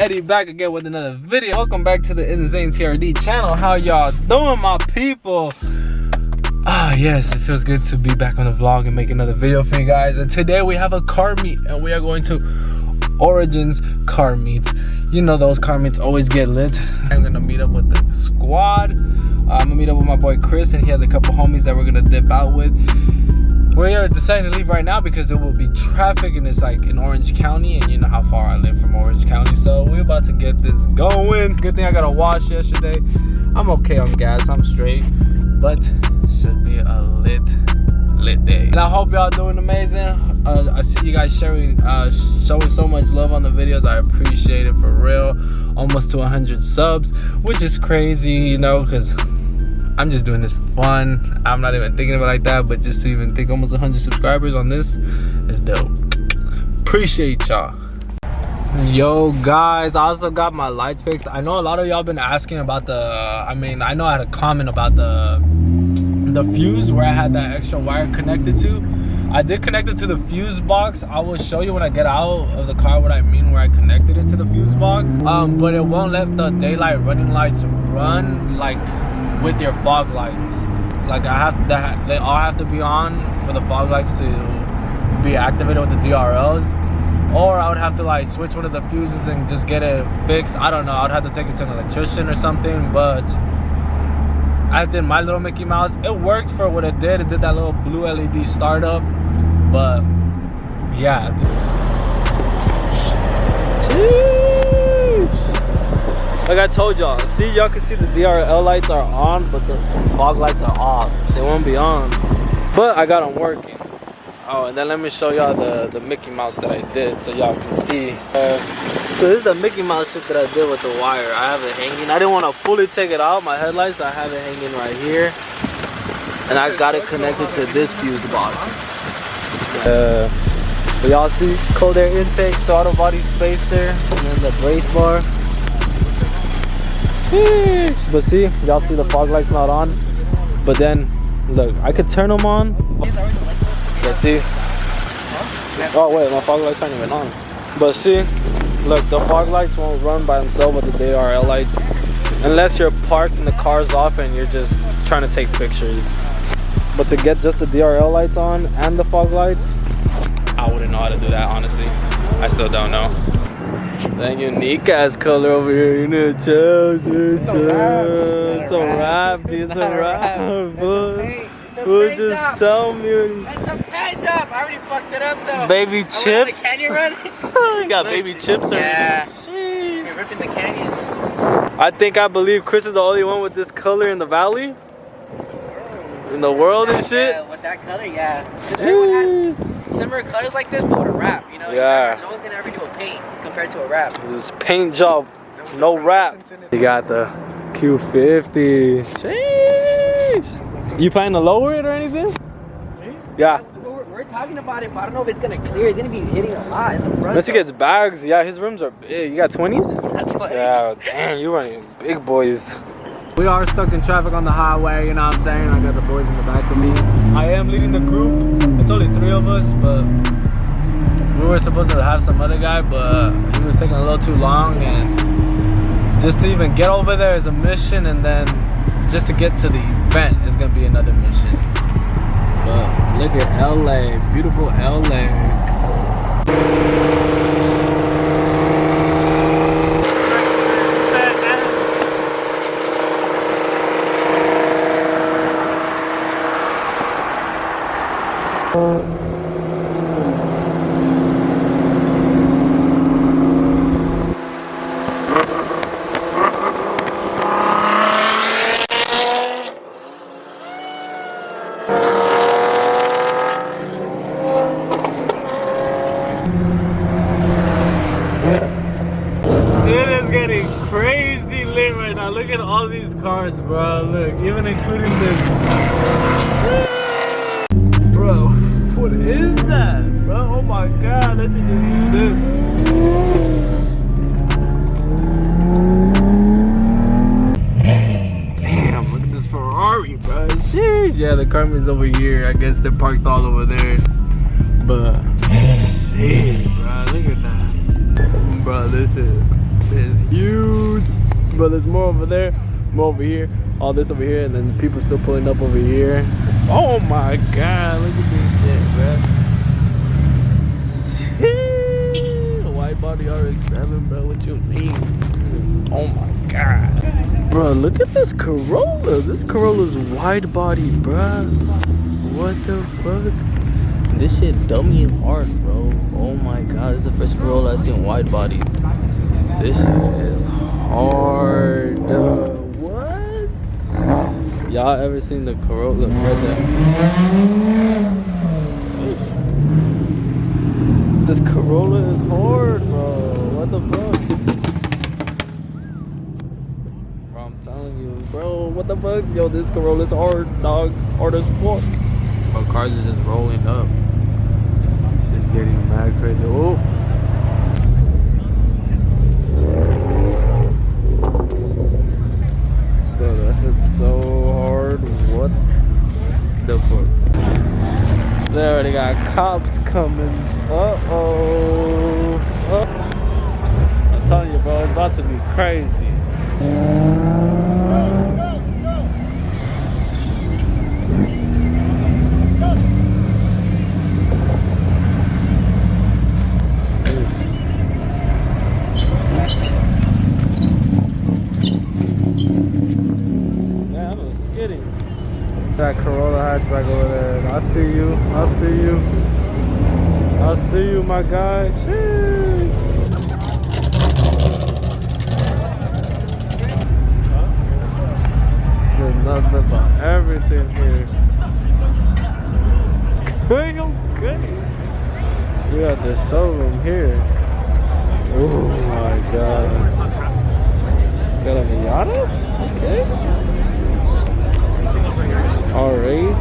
Eddie back again with another video. Welcome back to the InZaNe TRD channel. How y'all doing, my people? Yes, it feels good to be back on the vlog and make another video for you guys. And today we have a car meet and we are going to Origin's car meet. You know those car meets always get lit. I'm gonna meet up with the squad. I'm gonna meet up with my boy Chris, and he has a couple homies that we're gonna dip out with. We are deciding to leave right now because it will be traffic and it's like in Orange County, and you know how far I live from Orange County. So we're about to get this going. Good thing I got a wash yesterday. I'm okay on gas, I'm straight, but should be a lit day. And I hope y'all doing amazing. I see you guys showing so much love on the videos. I appreciate it for real. Almost to 100 subs, which is crazy, you know, because I'm just doing this for fun. I'm not even thinking of it like that, but just to even think almost 100 subscribers on this is dope. Appreciate y'all. Yo guys, I also got my lights fixed. I know a lot of y'all been asking about the, I know I had a comment about the fuse where I had that extra wire connected to. I did connect it to the fuse box. I will show you when I get out of the car what I mean where I connected it to the fuse box. But it won't let the daylight running lights run like with your fog lights. Like they all have to be on for the fog lights to be activated with the DRLs, or I would have to like switch one of the fuses and just get it fixed. I don't know, I'd have to take it to an electrician or something, but I did my little Mickey Mouse. It worked for what it did. It did that little blue LED startup, but yeah. Jeez. Like I told y'all, see, y'all can see the DRL lights are on, but the fog lights are off. They won't be on, but I got them working. Oh, and then let me show y'all the Mickey Mouse that I did so y'all can see. So this is the Mickey Mouse shit that I did with the wire. I have it hanging. I didn't want to fully take it out, my headlights. I have it hanging right here. And I got it connected to this fuse box. But y'all see cold air intake, throttle body spacer, and then the brace bar. But see, y'all see the fog lights not on. But then, look, I could turn them on. Let's see. Oh wait, my fog lights aren't even on. But see, look, the fog lights won't run by themselves with the DRL lights unless you're parked and the car's off and you're just trying to take pictures. But to get just the DRL lights on and the fog lights, I wouldn't know how to do that, honestly. I still don't know. That unique ass color over here, you know, it's a wrap, it's a wrap, Well, just tell me. It's a paint job. I already fucked it up though. Baby chips. The canyon run. You got baby chips already. Yeah. You're ripping the canyons. I believe Chris is the only one with this color in the valley, in the world and shit. Yeah, with that color, yeah. Because everyone has similar colors like this, but with a wrap. You know. Yeah. No one's gonna ever do a paint compared to a wrap. This paint job, no wrap. You got the Q50. Sheesh. You planning to lower it or anything? Me? Yeah. We're talking about it, but I don't know if it's gonna clear. It's gonna be hitting a lot in the front. Unless he gets bags. Yeah, his rims are big. You got 20s? That's what. Yeah, damn, you running big boys. We are stuck in traffic on the highway, you know what I'm saying? I got the boys in the back of me. I am leading the group. It's only 3 of us, but we were supposed to have some other guy, but he was taking a little too long, and just to even get over there is a mission, and then just to get to the event is gonna be another mission. But look at LA, beautiful LA. It is getting crazy lit right now. Look at all these cars, bro. Look, even including this. Bro, what is that, bro? Oh my god, let's just use this. Damn, look at this Ferrari, bro. Sheesh. Yeah, the Carmen's over here. I guess they're parked all over there. But, shit, bro, look at that. Bro, this shit. is huge. But there's more over there, more over here, all this over here, and then people still pulling up over here. Oh my god, look at this shit, bro. Wide body RX-7, bro. What you mean? Oh my god. Bro, look at this Corolla. This Corolla's wide body, bro. What the fuck? This shit dummy and hard, bro. Oh my god, this is the first Corolla I've seen wide body. This shit is hard. What? Y'all ever seen the Corolla? This Corolla is hard, bro. What the fuck? Bro, I'm telling you, bro. What the fuck? Yo, this Corolla's hard, dog. Hard as fuck. Bro, cars are just rolling up. Shit's getting mad crazy. Oh. Bro, that hits so hard. What the fuck? They already got cops coming. Uh-oh. I'm telling you, bro, it's about to be crazy. That Corolla hatchback over there. I see you. I see you. I see you, my guy. Shit. There's nothing but everything here. Okay. We got the showroom here. Oh my god. Got a Miata? Okay. R8.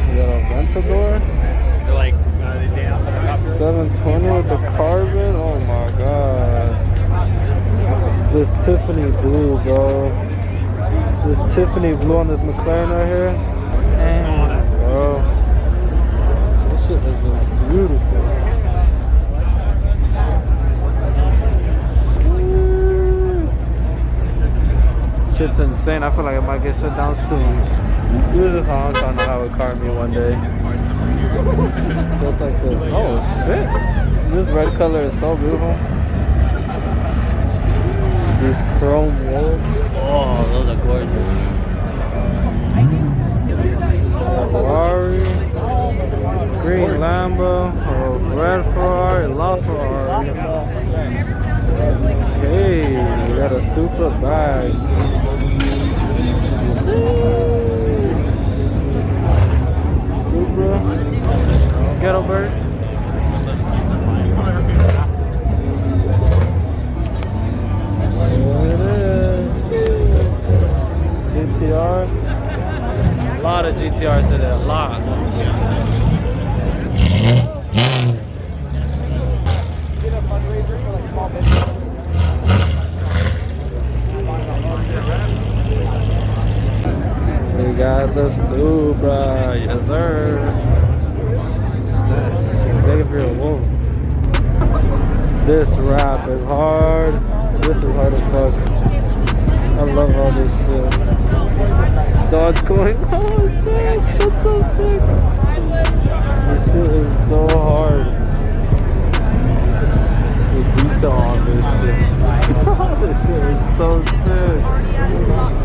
You got a Ventador. They're like, they dance on the copter. 720 with the carbon. Oh my god. This Tiffany blue, bro. This Tiffany blue on this McLaren right here. Damn, bro. This shit is just beautiful. Shit's insane. I feel like I might get shut down soon. This is how I'm trying to have a car me one day. Just like this. Oh shit. This red color is so beautiful. These chrome wheels. Oh, those are gorgeous. Ferrari. Green Lambo. Oh, red Ferrari. La Ferrari. Hey, we got a super bag. Supra. Ghetto bird. There it is. GTR. A lot of GTRs today, a lot. Get a fundraiser for like small business. We got the Supra, yes sir. Take it for your wolf. This wrap is hard. This is hard as fuck. I love all this shit. Dodge going, oh shit, that's so sick. This shit is so hard. The detail on this shit. This shit is so sick.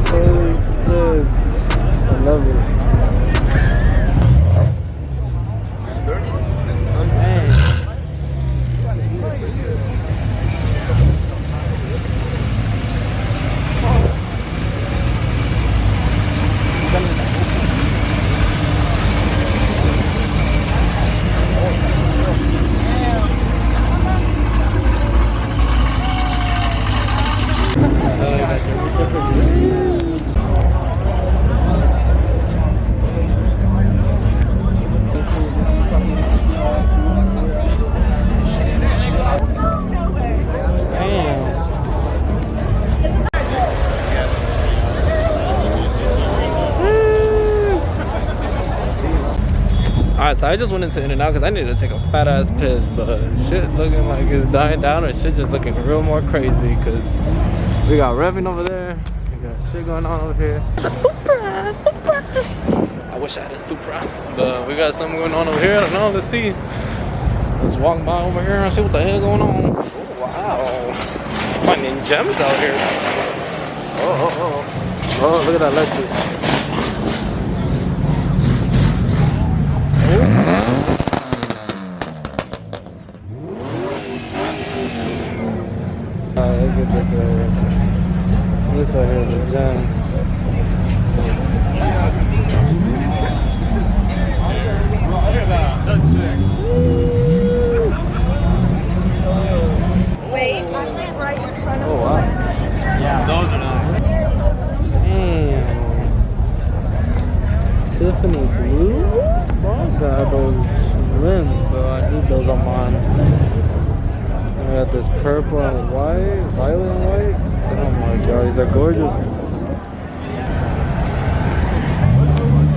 Holy shit. I love it. Hey. Alright, so I just went into In-N-Out because I needed to take a fat ass piss, but shit looking like it's dying down, or shit just looking real more crazy because we got revving over there, we got shit going on over here. I wish I had a Supra, but we got something going on over here. I don't know, let's see. Let's walk by over here and see what the hell going on. Oh, wow, finding gems out here. Oh, look at that electric. Look at this right here. This right here is a gem. Wait, I went right in front of Oh wow. Yeah, those are nice. Tiffany blue? Oh, I got those rims, but I need those on mine. I got this purple and white, violet and white. Oh my god, these are gorgeous.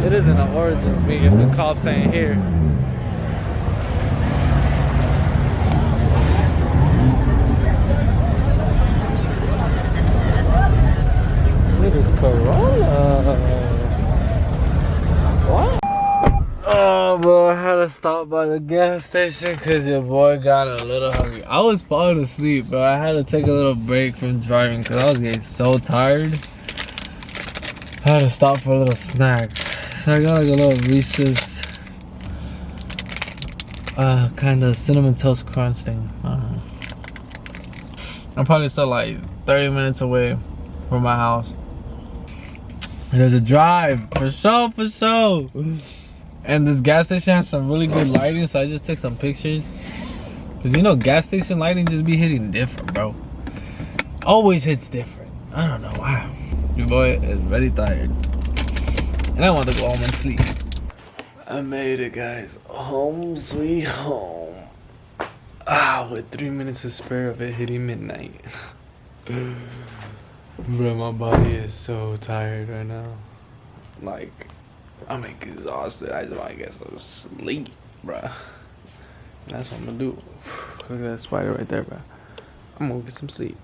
It isn't an Origins meet if the cops ain't here. Look at this Corolla. What? Oh, bro, I had to stop by the gas station because your boy got a little hungry. I was falling asleep, but I had to take a little break from driving because I was getting so tired. I had to stop for a little snack. So I got like a little Reese's kind of cinnamon toast crunch thing. I don't know. I'm probably still like 30 minutes away from my house. And there's a drive, for sure. And this gas station has some really good lighting, so I just took some pictures. Cause you know, gas station lighting just be hitting different, bro. Always hits different. I don't know why. Your boy is very tired. And I want to go home and sleep. I made it, guys. Home sweet home. With 3 minutes to spare of it hitting midnight. Bro, my body is so tired right now. Like, I'm exhausted. I just want to get some sleep, bruh. That's what I'm gonna do. Look at that spider right there, bruh. I'm gonna get some sleep.